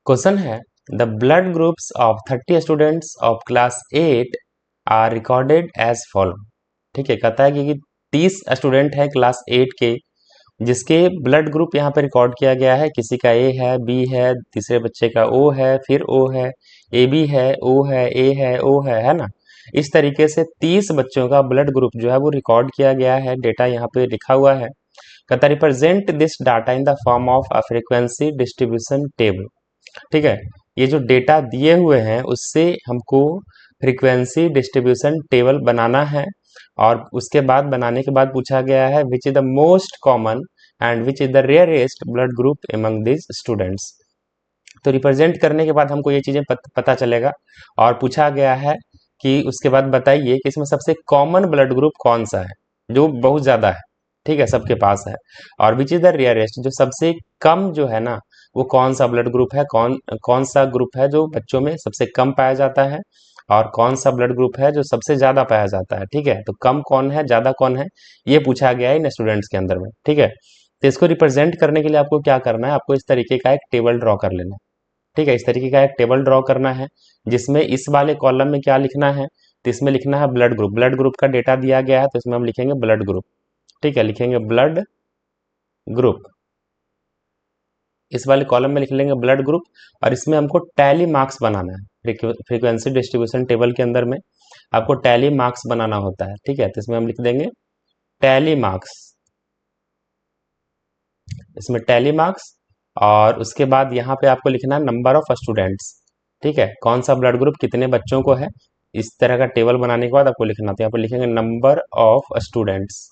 Question है the blood groups of 30 students of class 8 are recorded as follow. ठीक है, कहता है कि 30 स्टूडेंट हैं क्लास 8 के जिसके ब्लड ग्रुप यहाँ पे रिकॉर्ड किया गया है। किसी का ए है, बी है, तीसरे बच्चे का ओ है, फिर ओ है, ए बी है, ओ है, ए है, ओ है ना। इस तरीके से 30 बच्चों का ब्लड ग्रुप जो है वो रिकॉर्ड किया गया है। डेटा यहाँ पे लिखा हुआ है। कहता represent this data in the form of a frequency distribution table. ठीक है, ये जो डेटा दिए हुए हैं उससे हमको फ्रीक्वेंसी डिस्ट्रीब्यूशन टेबल बनाना है। और उसके बाद बनाने के बाद पूछा गया है which is the most common and which is the rarest blood group among this students. तो रिप्रेजेंट करने के बाद हमको ये चीजें पता चलेगा। और पूछा गया है कि उसके बाद बताइए कि इसमें सबसे कॉमन ब्लड ग्रुप कौन सा है जो बहुत ज्यादा है। ठीक है, सबके पास है। और विच इज द रेयरेस्ट, जो सबसे कम जो है ना, वो कौन सा ब्लड ग्रुप है, कौन कौन सा ग्रुप है जो बच्चों में सबसे कम पाया जाता है, और कौन सा ब्लड ग्रुप है जो सबसे ज्यादा पाया जाता है। ठीक है, तो कम कौन है, ज्यादा कौन है, ये पूछा गया है इन स्टूडेंट्स के अंदर में। ठीक है, तो इसको रिप्रेजेंट करने के लिए आपको क्या करना है, आपको इस तरीके का एक टेबल ड्रॉ कर लेना है। ठीक है, इस तरीके का एक टेबल ड्रॉ करना है जिसमें इस वाले कॉलम में क्या लिखना है, तो इसमें लिखना है ब्लड ग्रुप। ब्लड ग्रुप का डेटा दिया गया है तो इसमें हम लिखेंगे ब्लड ग्रुप। ठीक है, लिखेंगे ब्लड ग्रुप। इस वाले कॉलम में लिख लेंगे ब्लड ग्रुप। और इसमें हमको टैली मार्क्स बनाना है। फ्रीक्वेंसी डिस्ट्रीब्यूशन टेबल के अंदर में आपको टैली मार्क्स बनाना होता है। ठीक है, तो इसमें हम लिख देंगे टैली मार्क्स। इसमें टैली मार्क्स। और उसके बाद यहाँ पे आपको लिखना है नंबर ऑफ स्टूडेंट्स। ठीक है, कौन सा ब्लड ग्रुप कितने बच्चों को है, इस तरह का टेबल बनाने के बाद आपको लिखना, तो यहाँ पे लिखेंगे नंबर ऑफ स्टूडेंट्स।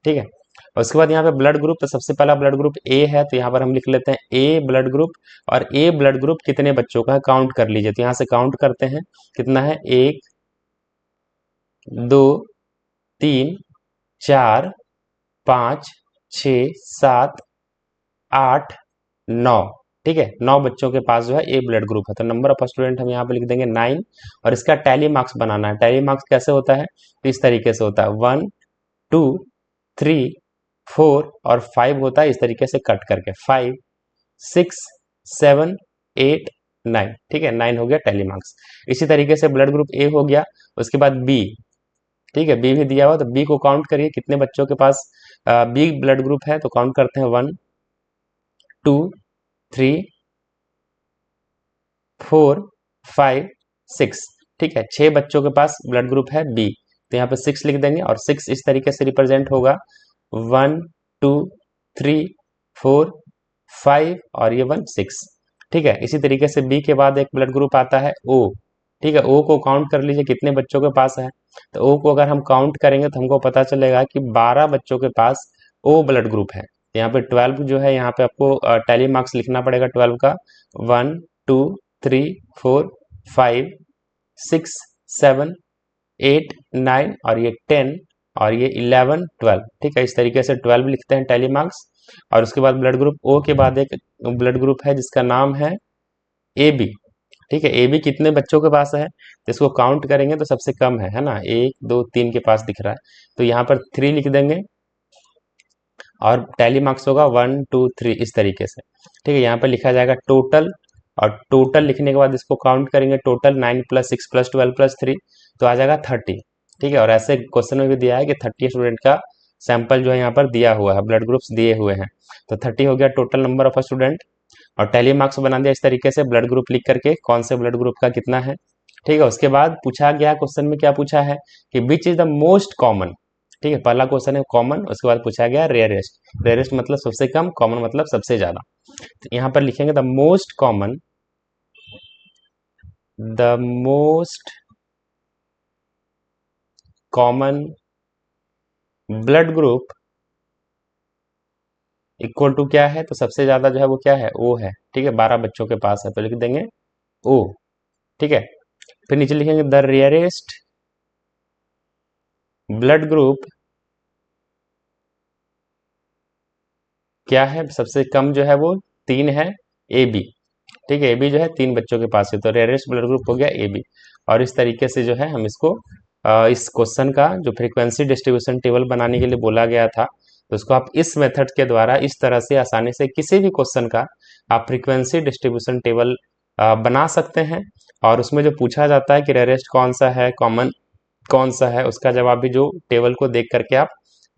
ठीक है, और उसके बाद यहाँ पे ब्लड ग्रुप, तो सबसे पहला ब्लड ग्रुप ए है तो यहाँ पर हम लिख लेते हैं ए ब्लड ग्रुप। और ए ब्लड ग्रुप कितने बच्चों का है काउंट कर लीजिए, तो यहाँ से काउंट करते हैं कितना है, 1 2 3 4 5 6 7 8 9। ठीक है, 9 बच्चों के पास जो है ए ब्लड ग्रुप है। तो नंबर ऑफ स्टूडेंट हम यहाँ पे लिख देंगे 9। और इसका टैली मार्क्स बनाना है। टैली मार्क्स कैसे होता है, तो इस तरीके से होता है 1 2 3 4 और 5 होता है इस तरीके से कट करके 5 6 7 8 9। ठीक है, 9 हो गया टैली मार्क्स। इसी तरीके से ब्लड ग्रुप ए हो गया। उसके बाद बी। ठीक है, बी भी दिया हुआ तो बी को काउंट करिए कितने बच्चों के पास बी ब्लड ग्रुप है, तो काउंट करते हैं 1 2 3 4 5 6। ठीक है, 6 बच्चों के पास ब्लड ग्रुप है बी, तो यहाँ पे 6 लिख देंगे। और 6 इस तरीके से रिप्रेजेंट होगा 1 2 3 4 5 और ये 1 6। ठीक है, इसी तरीके से बी के बाद एक ब्लड ग्रुप आता है ओ। ठीक है, ओ को काउंट कर लीजिए कितने बच्चों के पास है, तो ओ को अगर हम काउंट करेंगे तो हमको पता चलेगा कि 12 बच्चों के पास ओ ब्लड ग्रुप है। तो यहाँ पे 12 जो है, यहाँ पे आपको टैली मार्क्स लिखना पड़ेगा 12 का 1 2 3 4 5 6 7 8 9 और ये 10 और ये 11 12। ठीक है, इस तरीके से 12 लिखते हैं टैली मार्क्स। और उसके बाद ब्लड ग्रुप ओ के बाद एक ब्लड ग्रुप है जिसका नाम है ए बी। ठीक है, ए बी कितने बच्चों के पास है, तो इसको काउंट करेंगे तो सबसे कम है ना, 1 2 3 के पास दिख रहा है, तो यहाँ पर 3 लिख देंगे। और टैली मार्क्स होगा 1 2 3 इस तरीके से। ठीक है, यहाँ पर लिखा जाएगा टोटल। और टोटल लिखने के बाद इसको काउंट करेंगे, टोटल 9 + 6 + 12 + 3 तो आ जाएगा 30। ठीक है, और ऐसे क्वेश्चन में भी दिया है कि 30 स्टूडेंट का सैंपल जो है यहाँ पर दिया हुआ है, ब्लड ग्रुप्स दिए हुए हैं। तो 30 हो गया टोटल नंबर ऑफ स्टूडेंट। और टैली मार्क्स बना दिया इस तरीके से ब्लड ग्रुप लिख करके कौन से ब्लड ग्रुप का कितना है। ठीक है, उसके बाद पूछा गया क्वेश्चन में क्या पूछा है कि which is the most common. ठीक है, पहला क्वेश्चन है कॉमन, उसके बाद पूछा गया रेयरेस्ट। रेयरेस्ट मतलब सबसे कम, कॉमन मतलब सबसे ज्यादा। तो यहाँ पर लिखेंगे the most common, the most common blood group equal to क्या है, तो सबसे ज्यादा जो है वो क्या है, ओ है। ठीक है, 12 बच्चों के पास है तो लिख देंगे ओ। ठीक है, फिर नीचे लिखेंगे द रेयरेस्ट ब्लड ग्रुप क्या है, सबसे कम जो है वो 3 है, ए बी। ठीक है, ए बी जो है 3 बच्चों के पास है तो रेयरेस्ट ब्लड ग्रुप हो गया ए बी। और इस तरीके से जो है हम इसको इस क्वेश्चन का जो फ्रीक्वेंसी डिस्ट्रीब्यूशन टेबल बनाने के लिए बोला गया था, तो उसको आप इस मेथड के द्वारा इस तरह से आसानी से किसी भी क्वेश्चन का आप फ्रीक्वेंसी डिस्ट्रीब्यूशन टेबल बना सकते हैं, और उसमें जो पूछा जाता है कि रेयरेस्ट कौन सा है, कॉमन कौन सा है, उसका जवाब भी जो टेबल को देख करके आप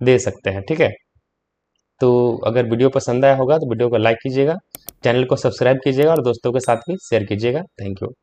दे सकते हैं। ठीक है, तो अगर वीडियो पसंद आया होगा तो वीडियो को लाइक कीजिएगा, चैनल को सब्सक्राइब कीजिएगा और दोस्तों के साथ भी शेयर कीजिएगा। Thank you.